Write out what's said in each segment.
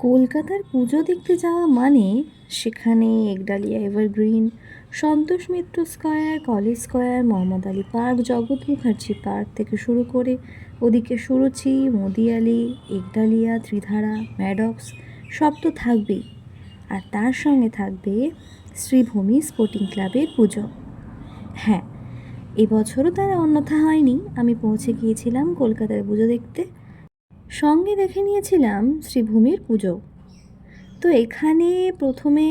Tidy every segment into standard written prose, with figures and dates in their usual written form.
কলকাতার পুজো দেখতে যাওয়া মানে সেখানে Ekdalia Evergreen, Santosh Mitra square, college square, Mohammad Ali park, Jagat Mukherjee park থেকে শুরু করে ওদিকে সুরুচি, মদিয়ালি, একডালিয়া, ত্রিধারা, ম্যাডক্স সব তো থাকবেই। আর তার সঙ্গে থাকবে শ্রীভূমি স্পোর্টিং ক্লাবের পুজো। হ্যাঁ, এবছরও তারা অন্যথা হয়নি। আমি পৌঁছে গিয়েছিলাম কলকাতার পুজো দেখতে, সঙ্গে দেখে নিয়েছিলাম শ্রীভূমির পুজো। তো এখানে প্রথমে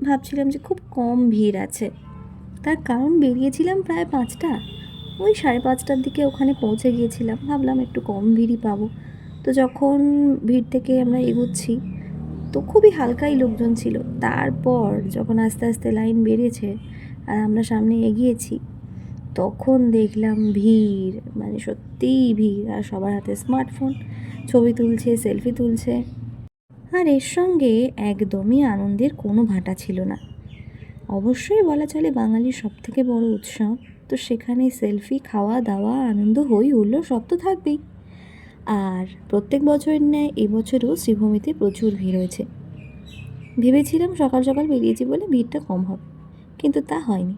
ভাবছিলাম যে খুব কম ভিড় আছে, তার কারণ বেরিয়েছিলাম প্রায় 5টা, ওই 5:30টার দিকে ওখানে পৌঁছে গিয়েছিলাম, ভাবলাম একটু কম ভিড়ই পাবো। তো যখন ভিড় থেকে আমরা এগোচ্ছি তো খুবই হালকাই লোকজন ছিল। তারপর যখন আস্তে আস্তে লাইন বেড়েছে আর আমরা সামনে এগিয়েছি তখন দেখলাম ভিড়, মানে সত্যিই ভিড়, আর সবার হাতে স্মার্টফোন, ছবি তুলছে, সেলফি তুলছে। আর এর সঙ্গে একদমই আনন্দের কোনো ভাটা ছিল না। অবশ্যই বলা চলে বাঙালির সবথেকে বড় উৎসব, তো সেখানে সেলফি, খাওয়া দাওয়া, আনন্দ, হই হুল্লোড় সব তো থাকবেই। আর প্রত্যেক বছরের ন্যায় এবছরও শ্রীভূমিতে প্রচুর ভিড় হয়েছে। ভেবেছিলাম সকাল সকাল বেরিয়েছি বলে ভিড়টা কম হবে, কিন্তু তা হয়নি।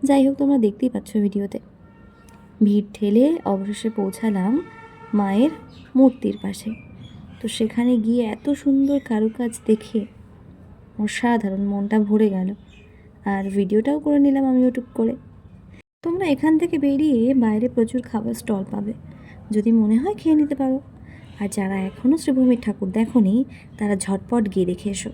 যাই হোক, তোমরা দেখতেই পাচ্ছ ভিডিওতে। ভিড় ঠেলে অবশেষে পৌঁছালাম মায়ের মূর্তির পাশে। তো সেখানে গিয়ে এত সুন্দর কারুকাজ দেখে অসাধারণ, মনটা ভরে গেল। আর ভিডিওটাও করে নিলাম আমি ইউটিউব করে। তোমরা এখান থেকে বেরিয়ে বাইরে প্রচুর খাবার স্টল পাবে, যদি মনে হয় খেয়ে নিতে পারো। আর যারা এখনও শ্রীভূমির ঠাকুর দেখোনি তারা ঝটপট গিয়ে দেখে এসো।